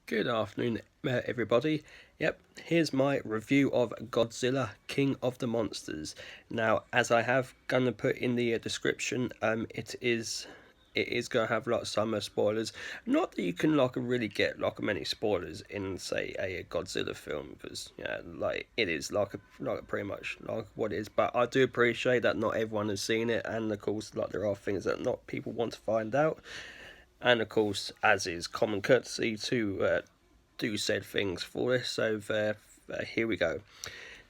Good afternoon, everybody. Yep, here's my review of Godzilla, King of the Monsters. Now, as I have gonna put in the description, it is gonna have like some spoilers. Not that you can really get many spoilers in say a Godzilla film, because like it is like pretty much like what it is. But I do appreciate that not everyone has seen it, and of course like there are things that not people want to find out. And of course, as is common courtesy, to do said things for this. So here we go.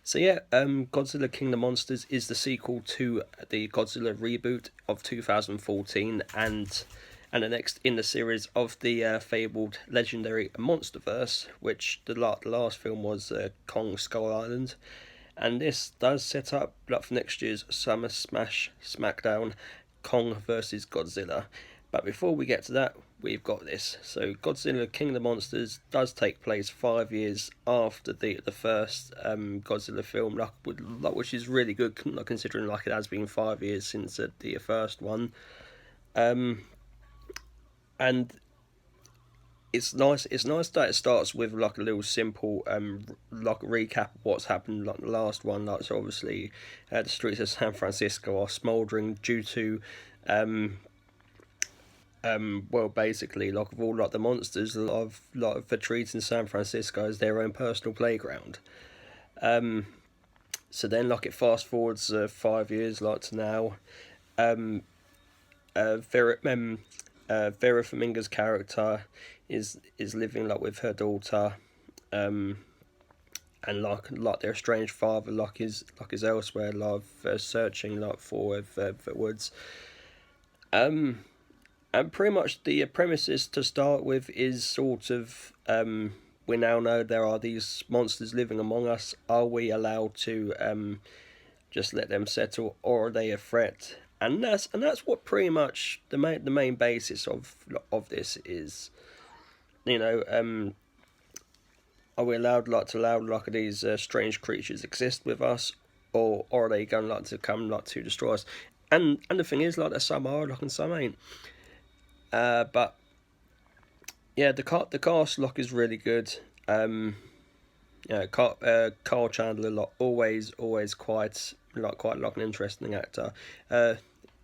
So yeah, Godzilla King of the Monsters is the sequel to the Godzilla reboot of 2014, and the next in the series of the fabled legendary MonsterVerse, which the last film was Kong Skull Island. And this does set up for next year's Summer Smash Smackdown, Kong versus Godzilla. But before we get to that, we've got this. So Godzilla King of the Monsters does take place 5 years after the first Godzilla film, which is really good, considering it has been 5 years since the first one. Um, and it's nice that it starts with a little simple recap of what's happened the last one. So obviously, the streets of San Francisco are smouldering due to well, basically, of all the monsters, a lot of the trees in San Francisco as their own personal playground. Um, so then it fast forwards 5 years to now. Um, Vera Farmiga's character is living with her daughter, um, and their estranged father is elsewhere, searching for woods. Um, and pretty much the premises to start with is sort of we now know there are these monsters living among us. Are we allowed to just let them settle, or are they a threat? And that's what pretty much the main basis of this is. You know, are we allowed to allow these strange creatures exist with us, or are they going to come to destroy us? And the thing is, some are and some ain't. But yeah, the cast is really good. Carl Chandler always quite an interesting actor.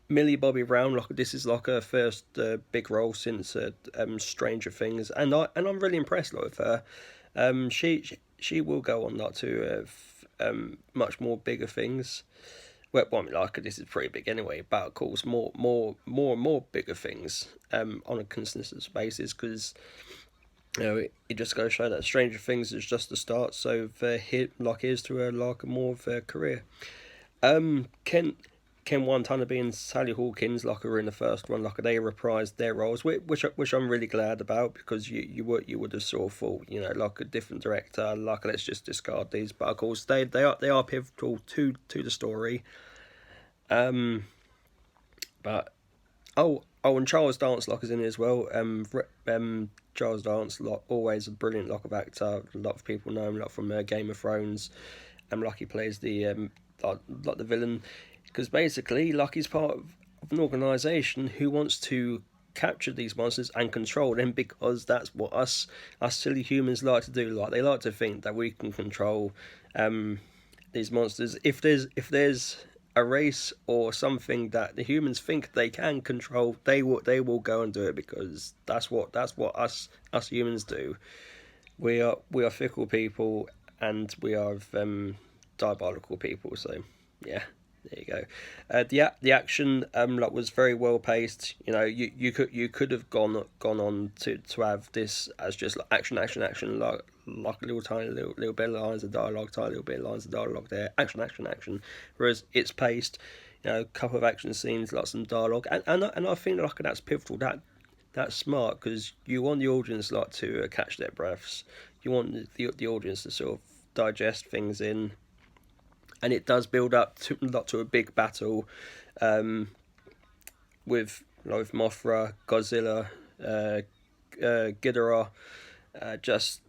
Millie Bobby Brown, this is her first big role since Stranger Things, and I'm really impressed with her. She will go on to much more bigger things. Well, this is pretty big anyway, but of course more bigger things on a consistent basis, because it just goes to show that Stranger Things is just the start. So here's to her more of her career. Ken Watanabe and Sally Hawkins were in the first one, they reprised their roles, which I'm really glad about, because you would have sort of thought, a different director, let's just discard these. But of course they are pivotal to the story. Um, but and Charles Dance is in it as well. Charles Dance always a brilliant of actor. A lot of people know him from Game of Thrones, and he plays the the villain, because basically he's part of an organisation who wants to capture these monsters and control them, because that's what us silly humans like to do. They like to think that we can control these monsters. If there's a race or something that the humans think they can control, they will go and do it, because that's what us humans do. We are fickle people, and we are diabolical people. So yeah, there you go. The action was very well paced. You could have gone on to have this as just action, a little tiny little bit of lines of dialogue, tiny little bit of lines of dialogue there, action. Whereas it's paced, a couple of action scenes, lots of dialogue, and I think that's pivotal. That's smart, because you want the audience to catch their breaths. You want the audience to sort of digest things in, and it does build up to a big battle, with Mothra, Godzilla, Ghidorah, just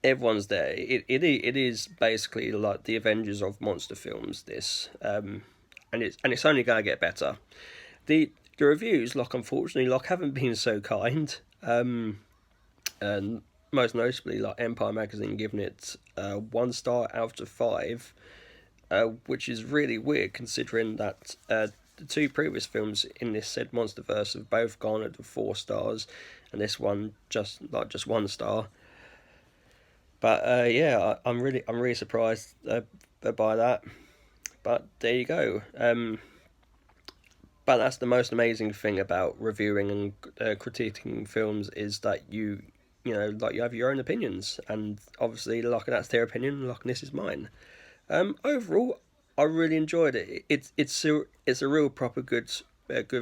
everyone's there. It is basically like the Avengers of monster films. This, and it's only gonna get better. The reviews, unfortunately, haven't been so kind. And most notably like Empire magazine giving it 1 star out of 5, which is really weird considering that the two previous films in this said MonsterVerse have both garnered 4 stars, and this one just 1 star. But yeah, I'm really surprised by that. But there you go. But that's the most amazing thing about reviewing and critiquing films is that you know, like you have your own opinions, and obviously, like that's their opinion, like this is mine. Overall, I really enjoyed it. It's a real proper good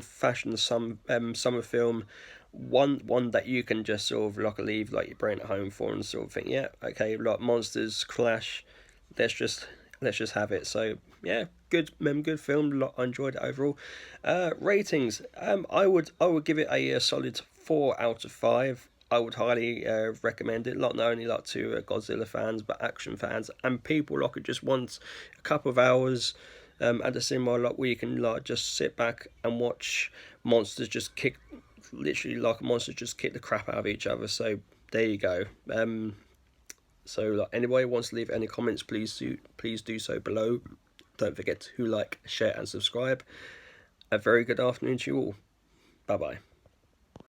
fashion summer film. One that you can just sort of like leave like your brain at home for and sort of think, yeah, okay, like monsters clash, let's just let's just have it. So yeah, good film. I enjoyed it overall. Ratings. I would give it a solid 4 out of 5. I would highly recommend it. Not only like to Godzilla fans, but action fans and people like who just want a couple of hours at the cinema, like where you can like just sit back and watch monsters just kick, literally like monsters just kick the crap out of each other. So there you go. So like anybody wants to leave any comments, please do so below. Don't forget to like, share, and subscribe. A very good afternoon to you all. Bye bye.